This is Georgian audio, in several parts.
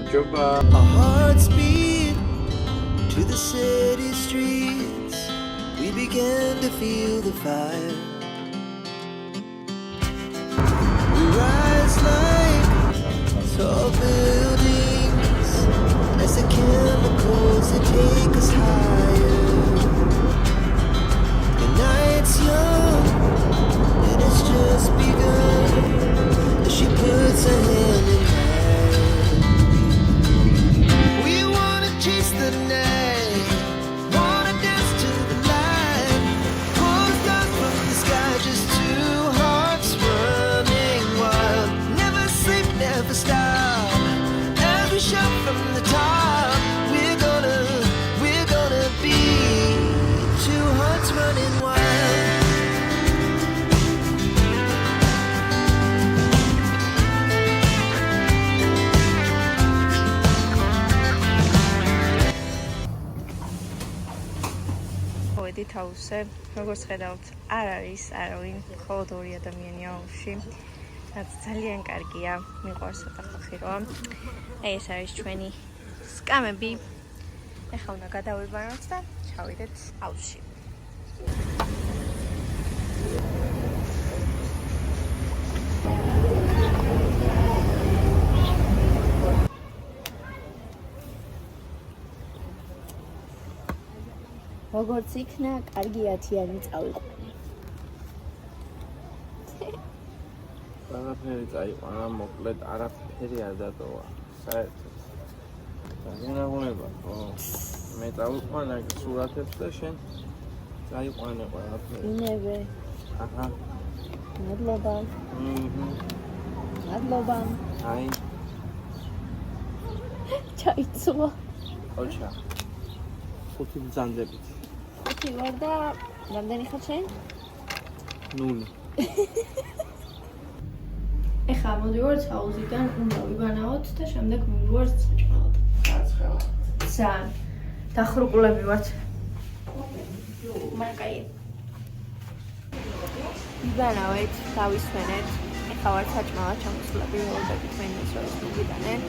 გამარჯობა. Our hearts beat to the city streets. We began to feel the fire. We rise like tall buildings as the chemicals that take us higher. The night's young and it's just begun as she puts her hand in mine. We wanna chase the night, wanna dance to the light, pull stars from the sky, just two hearts running wild. Never sleep, never stop, as we shout from the top. We're gonna be two hearts running wild. მოვედით აუზზე, როგორც ხედავთ, არ არის არავინ, მხოლოდ ორი ადამიანია აუზში. რაც ძალიან კარგია, მიყვარს ცოტა ხალხირო. აი ეს არის ჩვენი სკამები. ეხლა უნდა გადავიბანოთ და ჩავიდეთ აუზში. როგორც იქნა, კარგი 10-იანი წავიყვანე. არაფერი წაიყვანა, მოკლედ არაფერი არ დატოვა. საერთოდ. დაგენაღუნება, ხო. მე წავიყვანა სურათებს და შენ წაიყვანე ყველაფერი. ინევე. აჰა. მადლობა. მადლობა. აი, ჩაიცვა. ოჩა. 5 ბრძანდებით. 5 ვარ და რამდენი ხარ შენ? 0. ეხლა მოდივართ აუზიდან, უნდა ვიბანაოთ და შემდეგ მივივართ საჭმელად. გაცხელა. ძალიან დახურკულები ვართ. მაგაი. ვიბანავეთ, დავისვენეთ. ეხლა ვართ საჭმელად ჩამოსულები, ველოდებით მენიუს როს მოგიტანენ.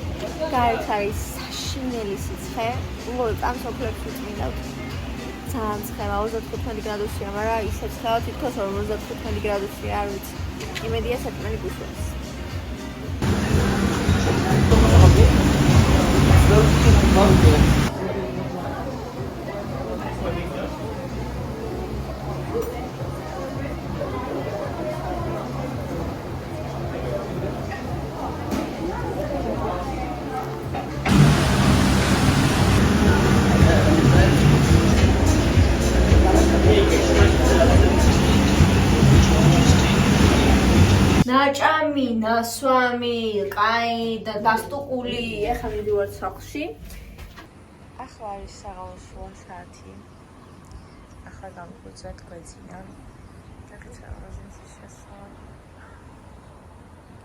გარეთ არის საშინელი სიცხე. უბრალოდ ამ სოფლებს ვიწმინდავთ. ძალიან ცხელა, 35 გრადუსია, მაგრამ ისე ცხელა თითქოს 55 გრადუსია, არ ვიცი. იმედია საჭმელი გუსვენს. ნაჭამი, ნასვამი, ყაი და დასტუკული, ეხლა მივიდივართ სახლში. ახლა არის საღამოს 8 საათი. ახლა გამგვიძვეთ გვეძინა. დაგეცა როზინს შესვლა.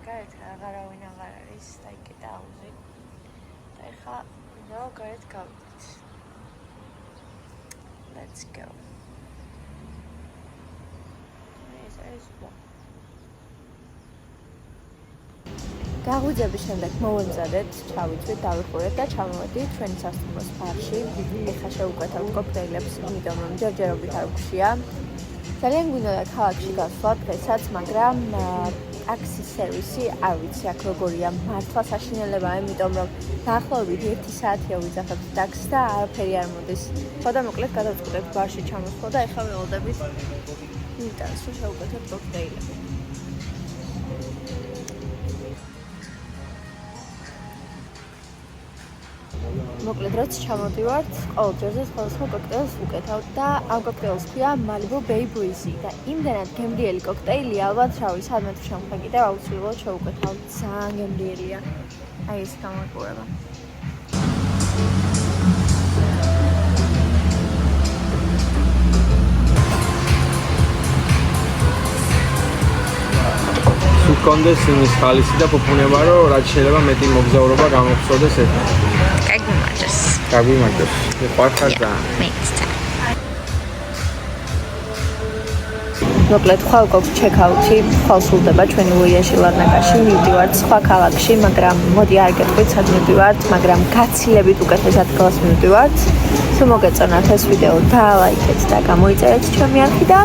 გარეთ აღარავინ აღარ არის და იქეთა აუზი. და ეხლა მინდა გარეთ გავიდეთ. Let's go. ეს არის ბო. გაღვიძების შემდეგ მოვემზადეთ, ჩავიწვით, დავიხურეთ და ჩამოვედით ჩვენი სასტუმროს ბარში. ეხლა შევუკვეთავთ კოქტეილებს, იმიტომ რომ ჯერჯერობით არ გვშია. ძალიან გვინდოდა ქალაქში გასვლა დღესაც, მაგრამ ტაქსის სერვისი არ ვიცი აქ როგორია, მართლა საშინელებაა, იმიტომ რომ დაახლოებით 1 საათია ვიძახებთ ტაქსს და არაფერი არ მოდის. ხო და მოკლედ გადავწყვეტეთ ბარში ჩამოსვლა და ეხლა ველოდებით ინტერნეტს შევუკვეთავთ კოქტეილები. მოკლედ რაც ჩამოდივართ, ყოველ ჯერზე სხვადასხვა კოქტეილს ვუკეთავთ და ამ კოქტეილს ქვია Malibu Bay Breezy და იმდენად გემრიელი კოქტეილი, ალბათ რავი, სადმე თუ შემოხეკიდე, აუცილებლად შევუკეთავთ, ძალიან გემრიელია. აი ეს გამოიყურება. კონდეს იმის ხალისი და ფუფუნება, რომ რაც შეიძლება მეტი მოგზაურობა გამოგწოდეს ეს. კაგმაჯოს. გაგვიმარჯოს. მე ხარ ძალიან. მეც. მოკლედ ხვალ გვაქვს ჩეკაუთი, ხვალ სრულდება ჩვენი ლუიაში ლარნაკაში, მივდივართ სხვა ქალაქში, მაგრამ მოდი არ გეტყვით სად მივდივართ, მაგრამ გაცილებით უკეთესად დღეს მივდივართ. თუ მოგეწონათ ეს ვიდეო, დაალაიქეთ და გამოიწერეთ ჩემი არხი და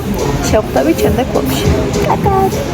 შევხვდებით შემდეგ ვლოგში. კაკა!